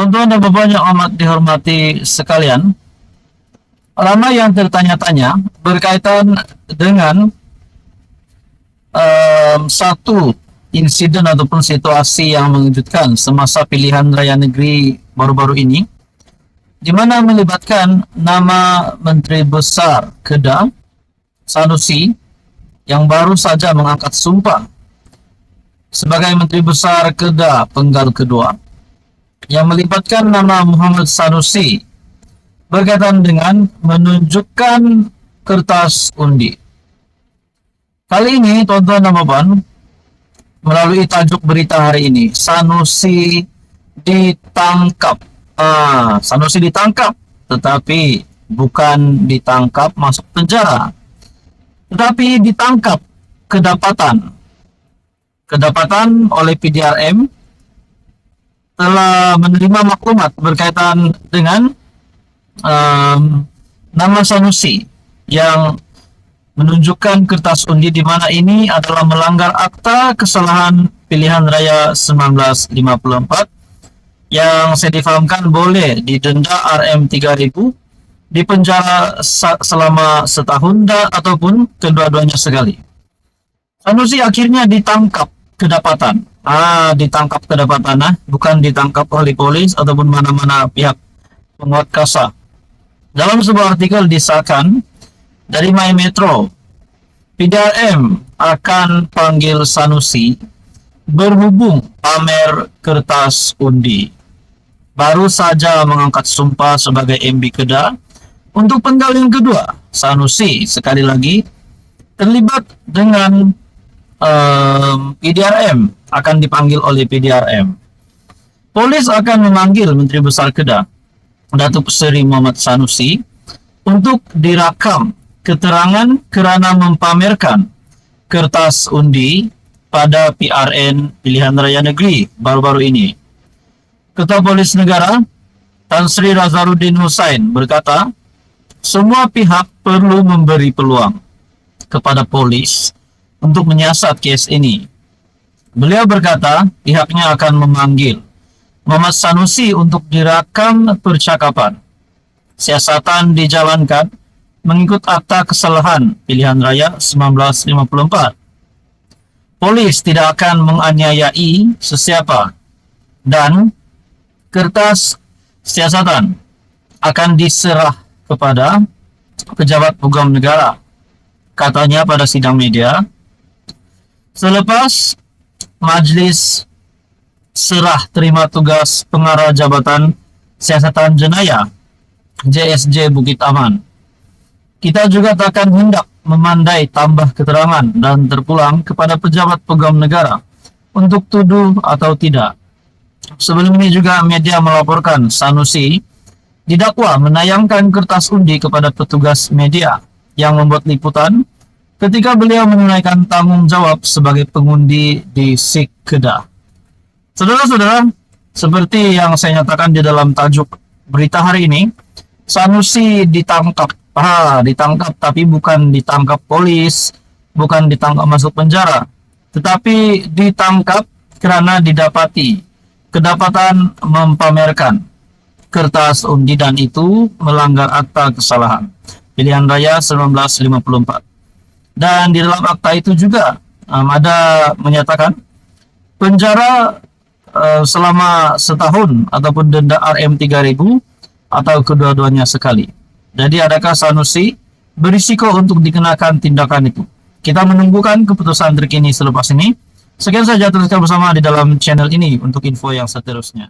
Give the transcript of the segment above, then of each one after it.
Tuan-tuan dan puan yang amat dihormati sekalian, ramai yang tertanya-tanya berkaitan dengan satu insiden ataupun situasi yang mengejutkan semasa pilihan raya negeri baru-baru ini, di mana melibatkan nama Menteri Besar Kedah Sanusi yang baru saja mengangkat sumpah sebagai Menteri Besar Kedah Penggal Kedua, yang melibatkan nama Muhammad Sanusi berkaitan dengan menunjukkan kertas undi. Kali ini, tuan-tuan dan puan, melalui tajuk berita hari ini, Sanusi ditangkap. Sanusi ditangkap, tetapi bukan ditangkap masuk penjara, tetapi ditangkap kedapatan oleh PDRM telah menerima maklumat berkaitan dengan nama Sanusi yang menunjukkan kertas undi, di mana ini adalah melanggar akta kesalahan pilihan raya 1954 yang saya difahamkan boleh didenda Rm3.000, dipenjara selama setahun ataupun kedua-duanya sekali. Sanusi akhirnya ditangkap kedapatan. Bukan ditangkap oleh polis ataupun mana-mana pihak penguat kasa. Dalam sebuah artikel disahkan dari My Metro, PDRM akan panggil Sanusi berhubung pamer kertas undi. Baru saja mengangkat sumpah sebagai MB Kedah untuk penggal yang kedua. Sanusi sekali lagi terlibat dengan PDRM, akan dipanggil oleh PDRM. Polis akan memanggil Menteri Besar Kedah Datuk Seri Muhammad Sanusi untuk direkam keterangan kerana mempamerkan kertas undi pada PRN pilihan raya negeri baru-baru ini. Ketua Polis Negara Tan Sri Razaruddin Hussain berkata, semua pihak perlu memberi peluang kepada polis untuk menyiasat kes ini. Beliau berkata pihaknya akan memanggil Muhammad Sanusi untuk direkam percakapan. Siasatan dijalankan mengikut akta kesalahan pilihan raya 1954. Polis tidak akan menganiayai sesiapa dan kertas siasatan akan diserah kepada pejabat program negara, katanya pada sidang media selepas Majlis serah terima tugas pengarah Jabatan Siasatan Jenayah JSJ Bukit Aman. Kita juga takkan hendak memandai tambah keterangan dan terpulang kepada pejabat program negara untuk tuduh atau tidak. Sebelum ini juga media melaporkan Sanusi didakwa menayangkan kertas undi kepada petugas media yang membuat liputan ketika beliau menunaikan tanggung jawab sebagai pengundi di SIK Kedah. Saudara-saudara, seperti yang saya nyatakan di dalam tajuk berita hari ini, Sanusi ditangkap. Ditangkap, tapi bukan ditangkap polis, bukan ditangkap masuk penjara, tetapi ditangkap karena kedapatan mempamerkan kertas undi, dan itu melanggar akta kesalahan pilihan raya 1954. Dan di dalam akta itu juga ada menyatakan penjara selama setahun ataupun denda Rm3.000 atau kedua-duanya sekali. Jadi adakah Sanusi berisiko untuk dikenakan tindakan itu? Kita menunggukan keputusan terkini selepas ini. Sekian saja, teruskan bersama di dalam channel ini untuk info yang seterusnya.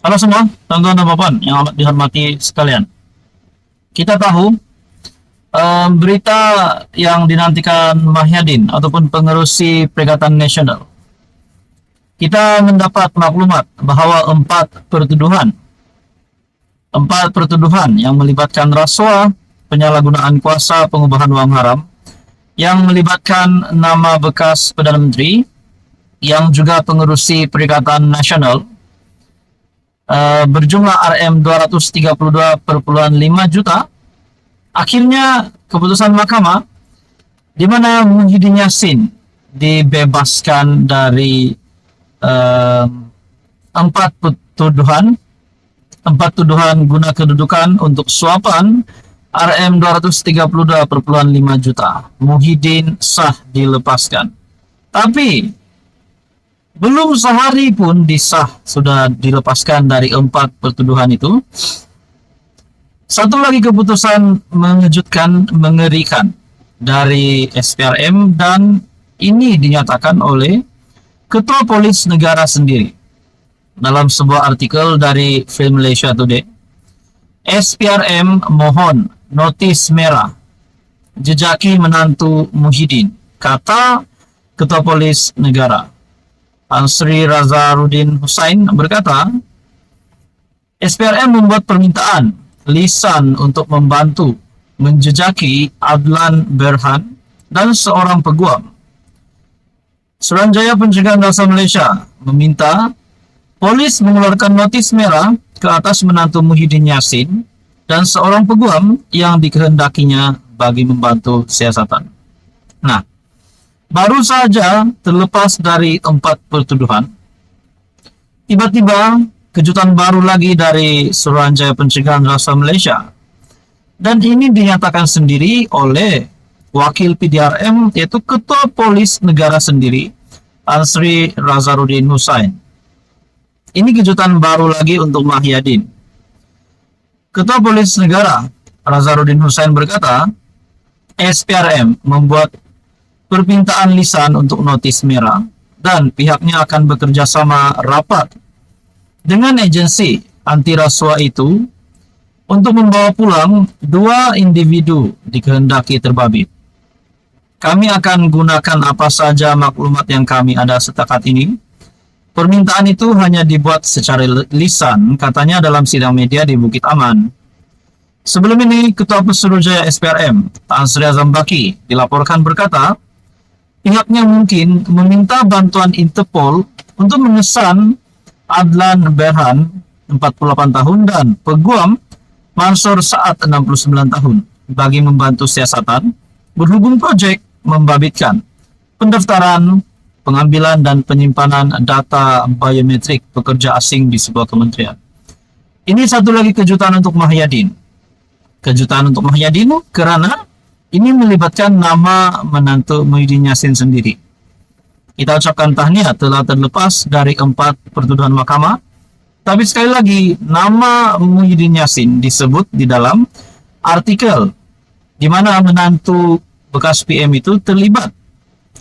Halo semua, teman-teman dan bapak yang amat dihormati sekalian. Kita tahu berita yang dinantikan Mahyadin ataupun pengerusi Perikatan Nasional. Kita mendapat maklumat bahwa 4 pertuduhan yang melibatkan rasuah, penyalahgunaan kuasa, pengubahan wang haram, yang melibatkan nama bekas Perdana Menteri yang juga pengerusi Perikatan Nasional berjumlah Rm232,5 juta. Akhirnya keputusan mahkamah di mana Muhyiddin Yassin dibebaskan dari empat tuduhan guna kedudukan untuk suapan RM 232,5 juta. Muhyiddin sah dilepaskan. Tapi belum sehari pun disah sudah dilepaskan dari 4 pertuduhan itu. Satu lagi keputusan mengejutkan, mengerikan dari SPRM, dan ini dinyatakan oleh Ketua Polis Negara sendiri dalam sebuah artikel dari Film Malaysia Today. SPRM mohon notis merah jejaki menantu Muhyiddin, kata Ketua Polis Negara. Sri Razarudin Hussain berkata, SPRM membuat permintaan lisan untuk membantu menjejaki Adlan Berhan dan seorang peguam. Suruhanjaya Pencegahan Rasa Malaysia meminta polis mengeluarkan notis merah ke atas menantu Muhyiddin Yassin dan seorang peguam yang dikehendakinya bagi membantu siasatan. Nah, baru saja terlepas dari 4 pertuduhan, tiba-tiba kejutan baru lagi dari Suruhanjaya Pencegahan Rasa Malaysia. Dan ini dinyatakan sendiri oleh Wakil PDRM, yaitu Ketua Polis Negara sendiri, Sri Razarudin Hussain. Ini kejutan baru lagi untuk Muhyiddin. Ketua Polis Negara Razarudin Hussain berkata, SPRM membuat permintaan lisan untuk notis merah dan pihaknya akan bekerja sama rapat dengan agensi anti rasuah itu untuk membawa pulang 2 individu dikehendaki terbabit. Kami akan gunakan apa saja maklumat yang kami ada setakat ini. Permintaan itu hanya dibuat secara lisan, katanya dalam sidang media di Bukit Aman. Sebelum ini, Ketua Pesuruhjaya SPRM, Tan Sri Azam Baki, dilaporkan berkata, pihaknya mungkin meminta bantuan Interpol untuk mengesan Adlan Berhan, 48 tahun, dan peguam Mansur Saad, 69 tahun, bagi membantu siasatan berhubung proyek membabitkan pendaftaran, pengambilan, dan penyimpanan data biometrik pekerja asing di sebuah kementerian. Ini satu lagi kejutan untuk Muhyiddin. Kejutan untuk Muhyiddin karena ini melibatkan nama menantu Muhyiddin Yassin sendiri. Kita ucapkan tahniah telah terlepas dari 4 pertuduhan mahkamah. Tapi sekali lagi, nama Muhyiddin Yassin disebut di dalam artikel di mana menantu bekas PM itu terlibat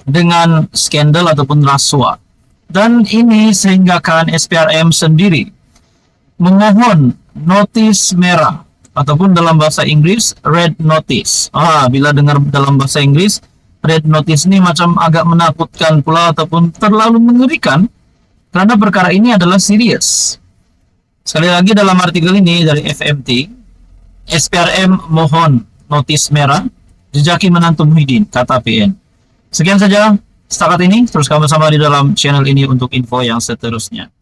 dengan skandal ataupun rasuah. Dan ini sehinggakan SPRM sendiri memohon notis merah ataupun dalam bahasa Inggris red notice. Bila dengar dalam bahasa Inggris red notice ini macam agak menakutkan pula ataupun terlalu mengerikan karena perkara ini adalah serius. Sekali lagi dalam artikel ini dari FMT, SPRM mohon notis merah jejaki menantu Muhyiddin, kata PN. Sekian saja setakat ini, terus bersama di dalam channel ini untuk info yang seterusnya.